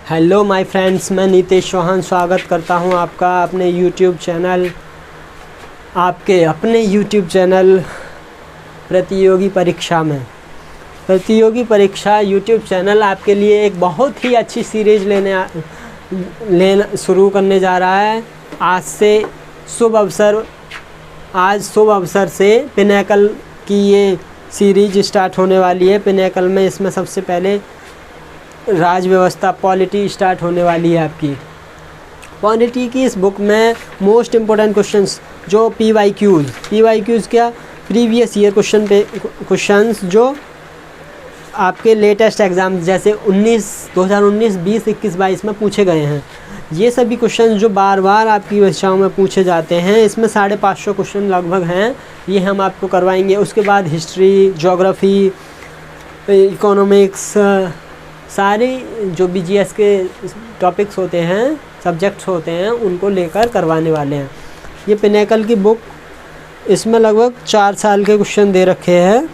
Hello my friends, मैं नीतेश चौहान स्वागत करता हूं आपका अपने यूट्यूब चैनल प्रतियोगी परीक्षा में। प्रतियोगी परीक्षा यूट्यूब चैनल आपके लिए एक बहुत ही अच्छी सीरीज़ लेना शुरू करने जा रहा है। आज शुभ अवसर से पिनैकल की ये सीरीज स्टार्ट होने वाली है। पिनैकल में इसमें सबसे पहले राज व्यवस्था पॉलिटी स्टार्ट होने वाली है। आपकी पॉलिटी की इस बुक में मोस्ट इम्पोर्टेंट क्वेश्चंस जो पीवाईक्यूज़ क्या प्रीवियस ईयर क्वेश्चंस जो आपके लेटेस्ट एग्ज़ाम जैसे 2019, 20, 21, 22 में पूछे गए हैं। ये सभी क्वेश्चंस जो बार बार आपकी परीक्षाओं में पूछे जाते हैं, इसमें 550 क्वेश्चन लगभग हैं। ये हम आपको करवाएंगे। उसके बाद हिस्ट्री, ज्योग्राफी, इकोनॉमिक्स, सारी जो BGS के टॉपिक्स होते हैं, सब्जेक्ट्स होते हैं, उनको लेकर करवाने वाले हैं। ये पिनैकल की बुक, इसमें लगभग 4 साल के क्वेश्चन दे रखे हैं।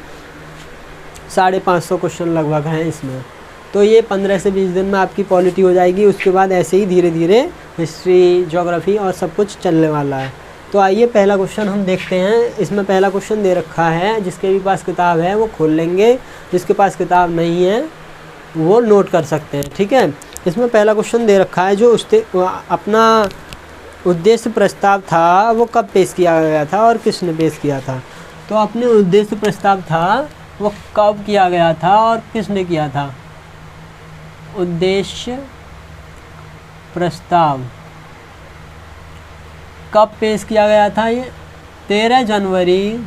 550 क्वेश्चन लगभग हैं इसमें। तो ये 15 से 20 दिन में आपकी पॉलिटी हो जाएगी। उसके बाद ऐसे ही धीरे धीरे हिस्ट्री, ज्योग्राफी और सब कुछ चलने वाला है। तो आइए पहला क्वेश्चन हम देखते हैं। इसमें पहला क्वेश्चन दे रखा है, जिसके भी पास किताब है वो खोल लेंगे, जिसके पास किताब नहीं है वो नोट कर सकते हैं। ठीक है, इसमें पहला क्वेश्चन दे रखा है जो अपना उद्देश्य प्रस्ताव था वो कब पेश किया गया था और किसने पेश किया था। तो अपने उद्देश्य प्रस्ताव था वो कब किया गया था और किसने किया था। उद्देश्य प्रस्ताव कब पेश किया गया था। ये 13 जनवरी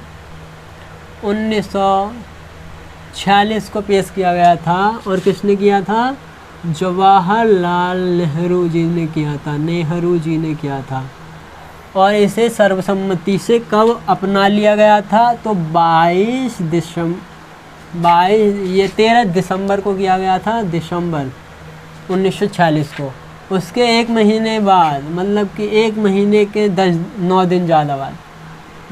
1946 को पेश किया गया था। और किसने किया था। जवाहरलाल नेहरू जी ने किया था। और इसे सर्वसम्मति से कब अपना लिया गया था। तो 13 दिसंबर को किया गया था, दिसंबर 1946 को। उसके 1 महीने बाद, मतलब कि 1 महीने के 9 दिन ज़्यादा बाद,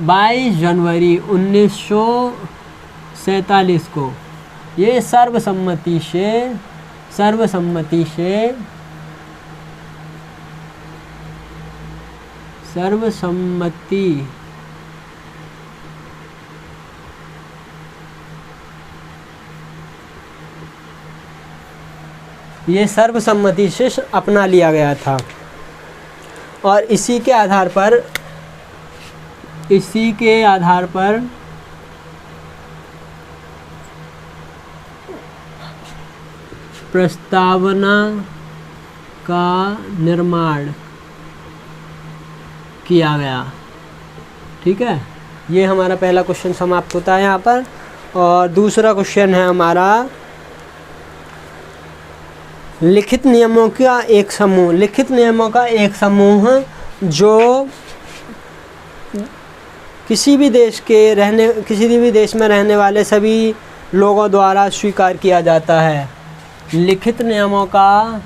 22 जनवरी 1947 को ये सर्वसम्मति से अपना लिया गया था। और इसी के आधार पर प्रस्तावना का निर्माण किया गया। ठीक है, ये हमारा पहला क्वेश्चन समाप्त होता है यहाँ पर। और दूसरा क्वेश्चन है हमारा लिखित नियमों का एक समूह जो किसी भी देश में रहने वाले सभी लोगों द्वारा स्वीकार किया जाता है। लिखित नियमों का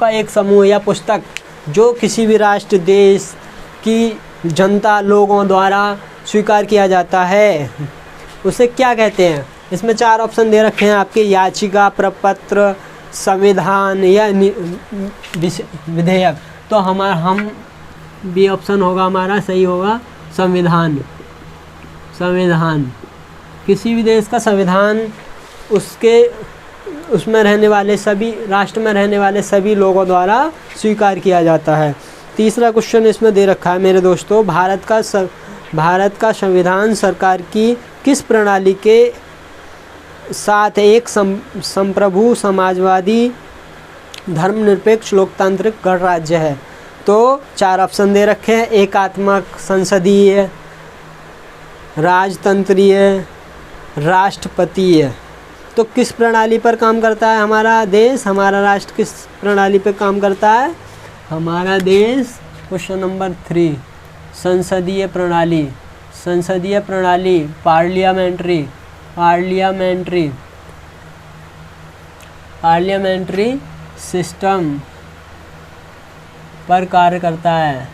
एक समूह या पुस्तक जो किसी भी राष्ट्र, देश की जनता, लोगों द्वारा स्वीकार किया जाता है, उसे क्या कहते हैं। इसमें 4 ऑप्शन दे रखे हैं आपके। याचिका, प्रपत्र, संविधान या विधेयक। तो हम बी ऑप्शन होगा हमारा, सही होगा, संविधान। किसी भी देश का संविधान उसमें रहने वाले सभी राष्ट्र में रहने वाले सभी लोगों द्वारा स्वीकार किया जाता है। तीसरा क्वेश्चन इसमें दे रखा है मेरे दोस्तों, भारत का संविधान सरकार की किस प्रणाली के साथ एक संप्रभु, समाजवादी, धर्मनिरपेक्ष, लोकतांत्रिक गणराज्य है। तो 4 ऑप्शन दे रखे हैं। एकात्मक, संसदीय, राजतंत्रीय, राष्ट्रपतीय। तो किस प्रणाली पर काम करता है हमारा देश, हमारा राष्ट्र किस प्रणाली पर काम करता है हमारा देश। क्वेश्चन नंबर 3, संसदीय प्रणाली, पार्लियामेंट्री सिस्टम। पर कार्य करता है।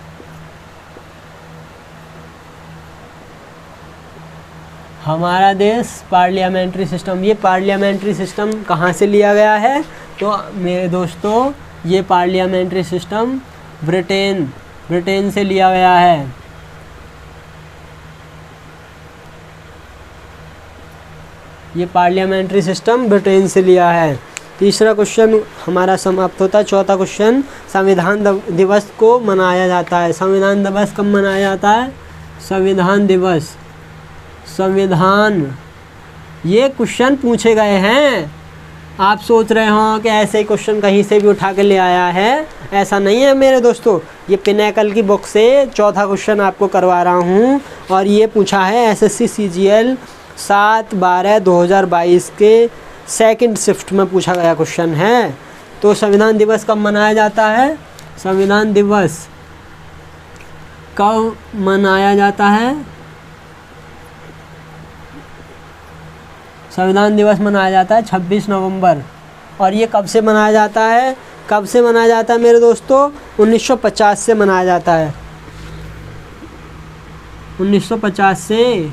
हमारा देश पार्लियामेंट्री सिस्टम, ये पार्लियामेंट्री सिस्टम कहाँ से लिया गया है? तो मेरे दोस्तों ये पार्लियामेंट्री सिस्टम ब्रिटेन से लिया गया है। ये पार्लियामेंट्री सिस्टम ब्रिटेन से लिया है। तीसरा क्वेश्चन हमारा समाप्त होता है। चौथा क्वेश्चन, संविधान दिवस को मनाया जाता है। संविधान दिवस कब मनाया जाता है? संविधान दिवस, संविधान, ये क्वेश्चन पूछे गए हैं। आप सोच रहे हो कि ऐसे ही क्वेश्चन कहीं से भी उठा के ले आया है, ऐसा नहीं है मेरे दोस्तों। ये पिनेकल की बुक से चौथा क्वेश्चन आपको करवा रहा हूँ और ये पूछा है SSC CGL 7/12/2022 के सेकंड शिफ्ट में पूछा गया क्वेश्चन है। तो संविधान दिवस कब मनाया जाता है? संविधान दिवस कब मनाया जाता है? संविधान दिवस मनाया जाता है 26 नवंबर। और ये कब से मनाया जाता है? कब से मनाया जाता है मेरे दोस्तों? 1950 से मनाया जाता है। 1950 से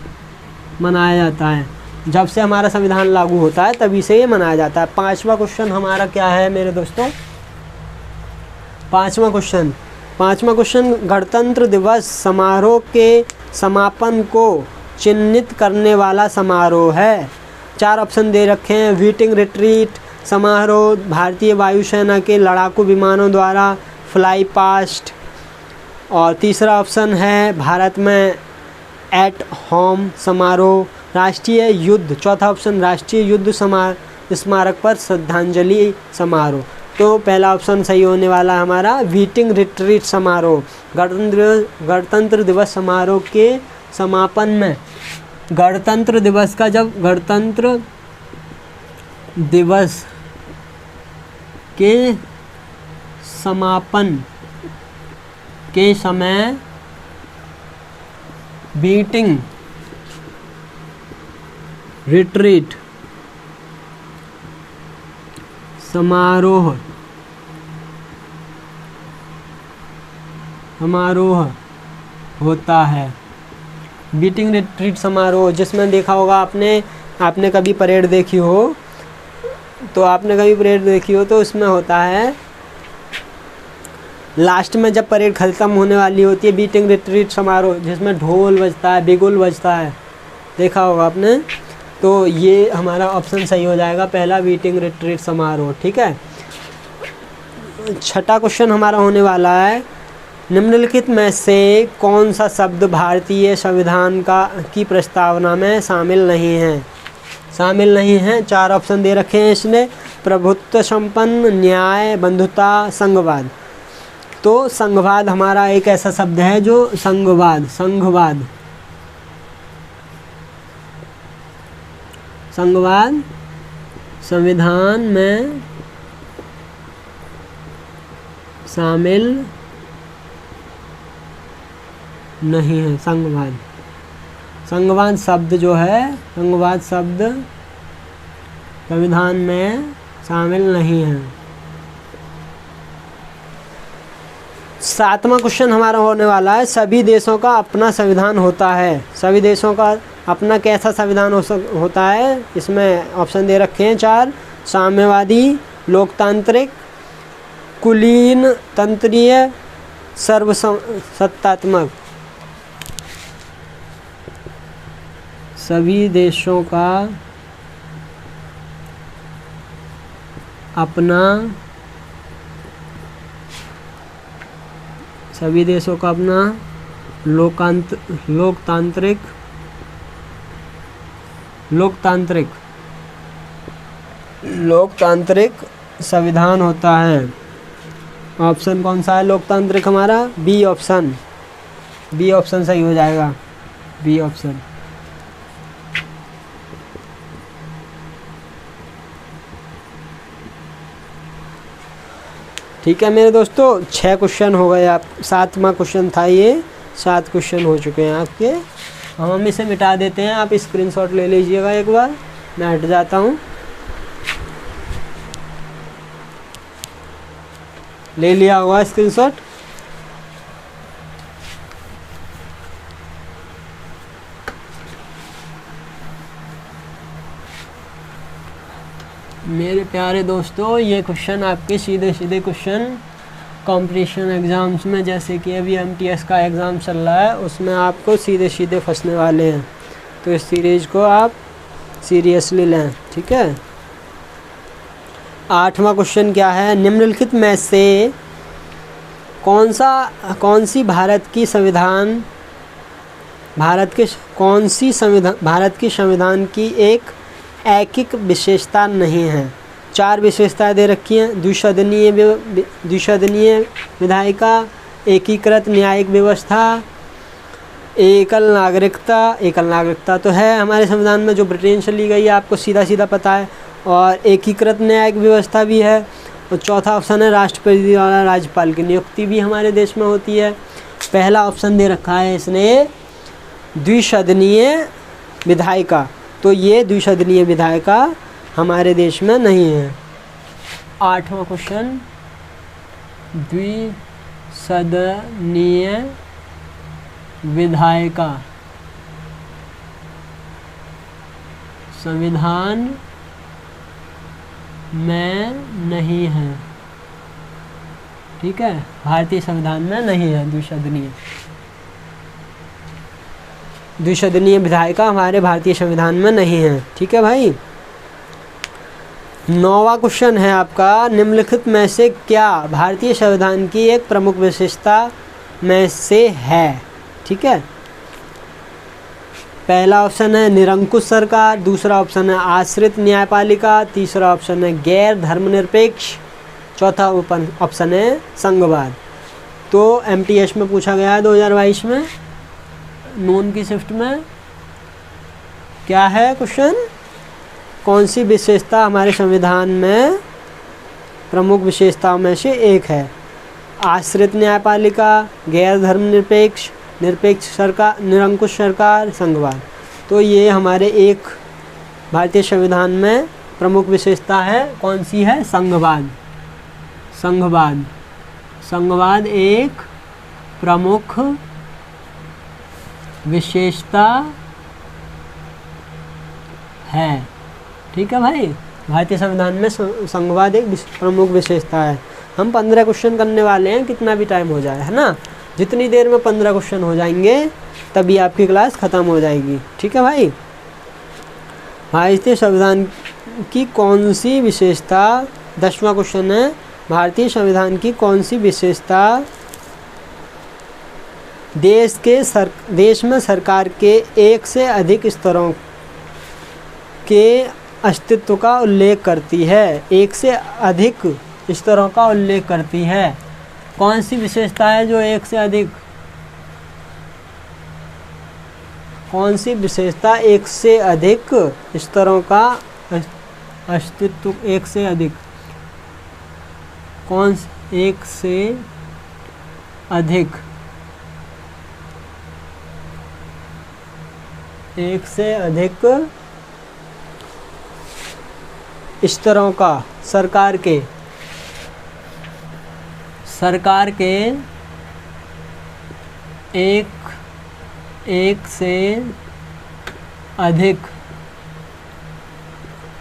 मनाया जाता है। जब से हमारा संविधान लागू होता है तभी से ये मनाया जाता है। पांचवा क्वेश्चन हमारा क्या है मेरे दोस्तों? पांचवा क्वेश्चन गणतंत्र दिवस समारोह के समापन को चिन्हित करने वाला समारोह है। 4 ऑप्शन दे रखे हैं। वीटिंग रिट्रीट समारोह, भारतीय वायुसेना के लड़ाकू विमानों द्वारा फ्लाई पास्ट, और तीसरा ऑप्शन है भारत में एट होम समारोह, राष्ट्रीय युद्ध, चौथा ऑप्शन राष्ट्रीय युद्ध स्मारक पर श्रद्धांजलि समारोह। तो पहला ऑप्शन सही होने वाला हमारा वीटिंग रिट्रीट समारोह। गणतंत्र दिवस समारोह के समापन में, गणतंत्र दिवस का जब गणतंत्र दिवस के समापन के समय वीटिंग रिट्रीट समारोह होता है। वीटिंग रिट्रीट समारोह, जिसमें देखा होगा आपने कभी परेड देखी हो तो उसमें होता है लास्ट में जब परेड ख़त्म होने वाली होती है, वीटिंग रिट्रीट समारोह, जिसमें ढोल बजता है, बिगुल बजता है, देखा होगा आपने। तो ये हमारा ऑप्शन सही हो जाएगा, पहला वीटिंग रिट्रीट समारोह। ठीक है। छठा क्वेश्चन हमारा होने वाला है, निम्नलिखित में से कौन सा शब्द भारतीय संविधान की प्रस्तावना में शामिल नहीं है? 4 ऑप्शन दे रखे हैं इसने। प्रभुत्व संपन्न, न्याय, बंधुता, संघवाद। तो संघवाद हमारा एक ऐसा शब्द है जो संघवाद संविधान में शामिल नहीं है। संघवाद शब्द जो है, संघवाद शब्द संविधान में शामिल नहीं है। 7वां क्वेश्चन हमारा होने वाला है, सभी देशों का अपना संविधान होता है। सभी देशों का अपना कैसा संविधान होता है? इसमें ऑप्शन दे रखे हैं 4, साम्यवादी, लोकतांत्रिक, कुलीन तंत्रीय, सर्वसत्तात्मक। सभी देशों का अपना लोकतांत्रिक संविधान होता है। ऑप्शन कौन सा है लोकतांत्रिक हमारा? बी ऑप्शन सही हो जाएगा, बी ऑप्शन। ठीक है मेरे दोस्तों, 6 क्वेश्चन हो गए। आप 7वां क्वेश्चन था ये, 7 क्वेश्चन हो चुके हैं आपके। हम इसे मिटा देते हैं, आप स्क्रीनशॉट ले लीजिएगा एक बार। मैं हट जाता हूँ, ले लिया होगा स्क्रीनशॉट। मेरे प्यारे दोस्तों, ये क्वेश्चन आपके सीधे सीधे क्वेश्चन कंपटीशन एग्ज़ाम्स में, जैसे कि अभी MTS का एग्ज़ाम चल रहा है, उसमें आपको सीधे सीधे फंसने वाले हैं। तो इस सीरीज़ को आप सीरियसली लें, ठीक है। 8वां क्वेश्चन क्या है, निम्नलिखित में से कौन सी भारत की संविधान की एक ऐकिक विशेषता नहीं है। 4 विशेषताएं दे रखी हैं। द्विसदनीय विधायिका, एकीकृत न्यायिक व्यवस्था, एकल नागरिकता तो है हमारे संविधान में, जो ब्रिटेन से ली गई है, आपको सीधा सीधा पता है, और एकीकृत न्यायिक व्यवस्था भी है। और चौथा ऑप्शन है राष्ट्रपति द्वारा राज्यपाल की नियुक्ति भी हमारे देश में होती है। पहला ऑप्शन दे रखा है इसने द्विसदनीय विधायिका, तो ये द्विसदनीय विधायिका हमारे देश में नहीं है। 8वां क्वेश्चन, द्विसदनीय विधायिका संविधान में नहीं है, ठीक है, भारतीय संविधान में नहीं है। द्विसदनीय विधायिका हमारे भारतीय संविधान में नहीं है, ठीक है भाई। 9वां क्वेश्चन है आपका, निम्नलिखित में से क्या भारतीय संविधान की एक प्रमुख विशेषता में से है, ठीक है। पहला ऑप्शन है निरंकुश सरकार, दूसरा ऑप्शन है आश्रित न्यायपालिका, तीसरा ऑप्शन है गैर धर्मनिरपेक्ष, चौथा ऑप्शन है संघवाद। तो MTS में पूछा गया है 2022 में, नून की शिफ्ट में। क्या है क्वेश्चन, कौन सी विशेषता हमारे संविधान में प्रमुख विशेषताओं में से एक है? आश्रित न्यायपालिका, गैर धर्मनिरपेक्ष, निरपेक्ष सरकार, निरंकुश सरकार, संघवाद। तो ये हमारे एक भारतीय संविधान में प्रमुख विशेषता है, कौन सी है? संघवाद। संघवाद एक प्रमुख विशेषता है, ठीक है भाई। भारतीय संविधान में संघवाद एक प्रमुख विशेषता है। हम 15 क्वेश्चन करने वाले हैं, कितना भी टाइम हो जाए, है ना। जितनी देर में 15 क्वेश्चन हो जाएंगे तभी आपकी क्लास ख़त्म हो जाएगी, ठीक है भाई। भारतीय संविधान की कौन सी विशेषता, 10वां क्वेश्चन है, भारतीय संविधान की कौन सी विशेषता देश में सरकार के एक से अधिक स्तरों के अस्तित्व का उल्लेख करती है? एक से अधिक स्तरों का उल्लेख करती है। कौन सी विशेषता है जो एक से अधिक, कौन सी विशेषता एक से अधिक स्तरों का अस्तित्व, एक से अधिक, कौन एक से अधिक, एक से अधिक स्तरों का सरकार के एक से अधिक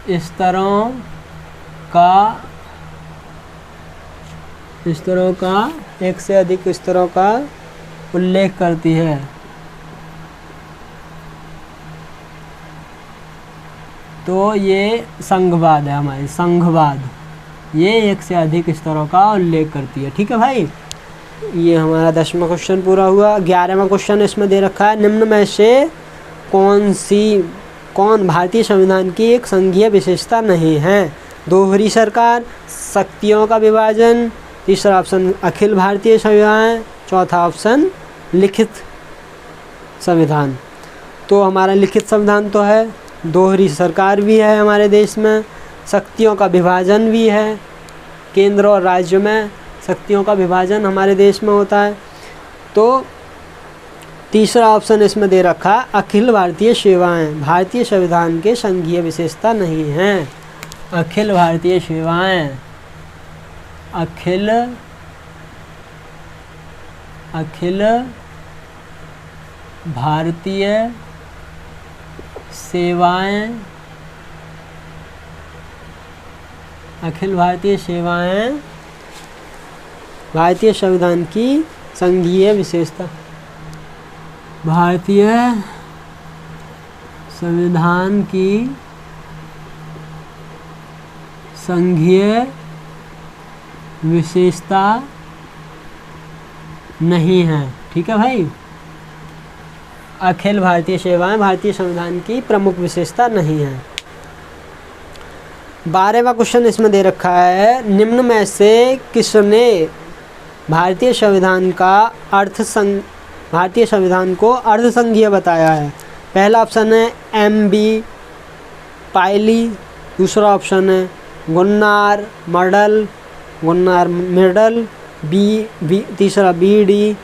स्तरों का एक से अधिक स्तरों का उल्लेख करती है। तो ये संघवाद है हमारी, संघवाद, ये एक से अधिक स्तरों का उल्लेख करती है, ठीक है भाई। ये हमारा 10वां क्वेश्चन पूरा हुआ। 11वां क्वेश्चन इसमें दे रखा है, निम्न में से कौन भारतीय संविधान की एक संघीय विशेषता नहीं है? दोहरी सरकार, शक्तियों का विभाजन, तीसरा ऑप्शन अखिल भारतीय संविधान, चौथा ऑप्शन लिखित संविधान। तो हमारा लिखित संविधान तो है, दोहरी सरकार भी है हमारे देश में, शक्तियों का विभाजन भी है, केंद्र और राज्य में शक्तियों का विभाजन हमारे देश में होता है। तो तीसरा ऑप्शन इसमें दे रखा अखिल भारतीय सेवाएं, भारतीय संविधान के संघीय विशेषता नहीं हैं। अखिल भारतीय सेवाएं, अखिल भारतीय सेवाएं अखिल भारतीय सेवाएं भारतीय संविधान की संघीय विशेषता। भारतीय संविधान की संघीय विशेषता नहीं है। ठीक है भाई, अखिल भारतीय सेवाएं भारतीय संविधान की प्रमुख विशेषता नहीं है। 12वां क्वेश्चन इसमें दे रखा है, निम्न में से किसने भारतीय संविधान को अर्धसंघीय बताया है। पहला ऑप्शन है M.B. पायली, दूसरा ऑप्शन है गुन्नार मिडल, तीसरा B.D.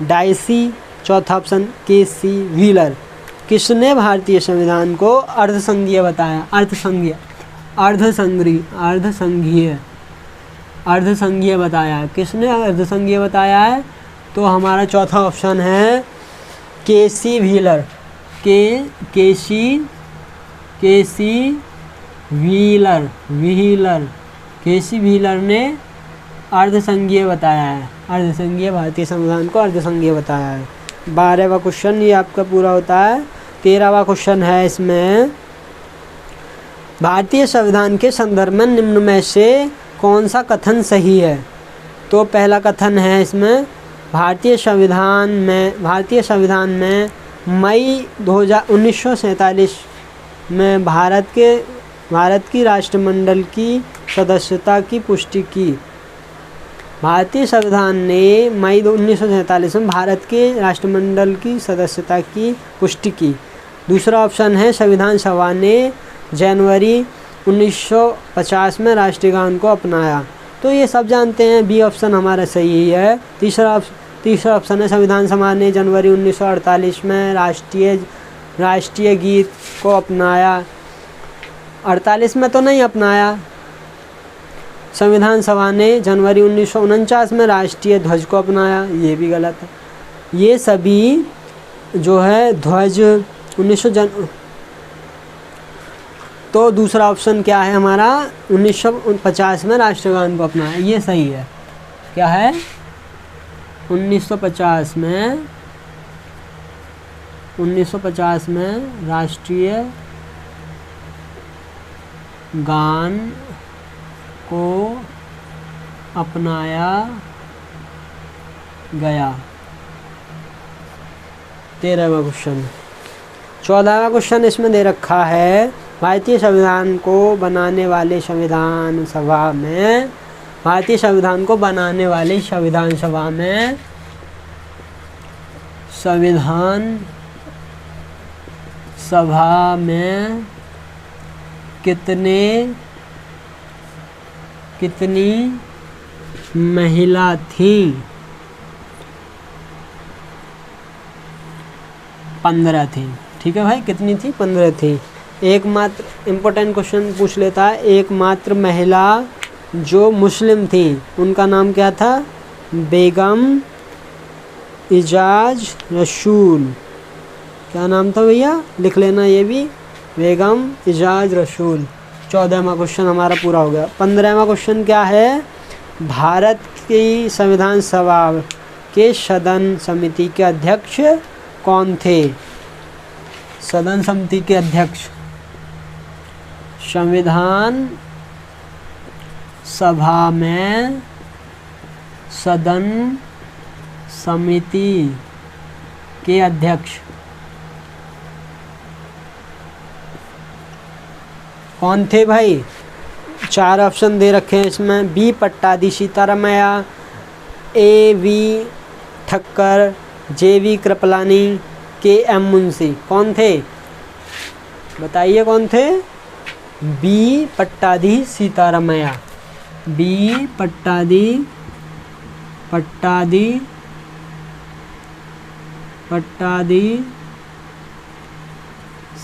डाइसी, चौथा ऑप्शन K.C. व्हीलर। किसने भारतीय संविधान को अर्धसंघीय बताया? अर्धसंघीय बताया है। किसने अर्धसंघीय बताया है? तो हमारा चौथा ऑप्शन है K.C. व्हीलर। K.C. व्हीलर ने अर्धसंघीय बताया है। भारतीय संविधान को अर्धसंघीय बताया है। 12वां क्वेश्चन ये आपका पूरा होता है। 13वां क्वेश्चन है इसमें, भारतीय संविधान के संदर्भ में निम्न में से कौन सा कथन सही है? तो पहला कथन है इसमें, भारतीय संविधान में मई 1947 में भारत की राष्ट्रमंडल की सदस्यता की पुष्टि की। भारतीय संविधान ने मई 1947 में भारत के राष्ट्रमंडल की सदस्यता की पुष्टि की। दूसरा ऑप्शन है, संविधान सभा ने जनवरी 1950 में राष्ट्रीय गान को अपनाया। तो ये सब जानते हैं, बी ऑप्शन हमारा सही है। तीसरा ऑप्शन है, संविधान सभा ने जनवरी 1948 में राष्ट्रीय गीत को अपनाया। 48 में तो नहीं अपनाया। संविधान सभा ने जनवरी 1949 में राष्ट्रीय ध्वज को अपनाया, ये भी गलत है। ये सभी जो है ध्वज 1900 तो दूसरा ऑप्शन क्या है हमारा, 1950 में राष्ट्रगान को अपनाया, ये सही है। क्या है? 1950 में राष्ट्रीय गान को अपनाया गया। 13वां क्वेश्चन। 14वां क्वेश्चन इसमें दे रखा है, भारतीय संविधान को बनाने वाले संविधान सभा में संविधान सभा में कितनी महिला थी? 15 थी। ठीक है भाई, कितनी थी? 15 थी। एकमात्र इम्पोर्टेंट क्वेश्चन पूछ लेता है, एकमात्र महिला जो मुस्लिम थी उनका नाम क्या था? बेगम इजाज रसूल। क्या नाम था भैया? लिख लेना ये भी, बेगम इजाज रसूल। 14वां क्वेश्चन हमारा पूरा हो गया। 15वां क्वेश्चन क्या है, भारत की संविधान सभा के सदन समिति के अध्यक्ष कौन थे? सदन समिति के अध्यक्ष, संविधान सभा में सदन समिति के अध्यक्ष कौन थे भाई? 4 ऑप्शन दे रखे हैं इसमें, B Pattabhi Sitaramayya, A V Thakkar, J V Kripalani, K M Munshi. कौन थे? बताइए कौन थे? बी पट्टादी सीतारामैया। बी पट्टादी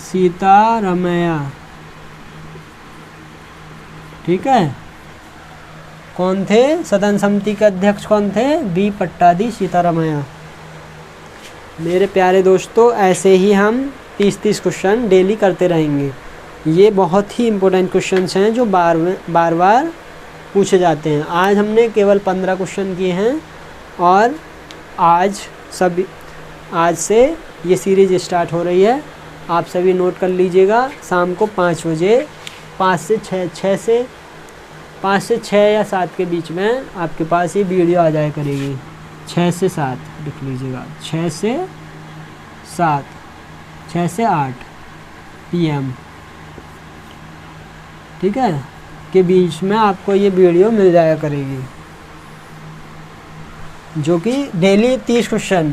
सीतारामैया। ठीक है, कौन थे? सदन समिति के अध्यक्ष कौन थे? बी पट्टादी सीतारामैया। मेरे प्यारे दोस्तों, ऐसे ही हम 30-30 क्वेश्चन डेली करते रहेंगे। ये बहुत ही इम्पोर्टेंट क्वेश्चंस हैं जो बार बार पूछे जाते हैं। आज हमने केवल 15 क्वेश्चन किए हैं और आज से ये सीरीज़ स्टार्ट हो रही है। आप सभी नोट कर लीजिएगा। शाम को 5 बजे 5 से 6 या 7 के बीच में आपके पास ये वीडियो आ जाया करेगी। 6 से 7 लिख लीजिएगा, 6 से 7, 6 से 8 PM, ठीक है, के बीच में आपको ये वीडियो मिल जाया करेगी, जो कि daily 30 question,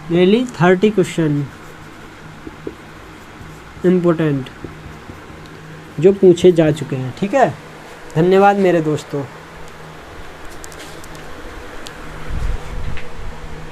daily 30 question important जो पूछे जा चुके हैं। ठीक है, धन्यवाद मेरे दोस्तों।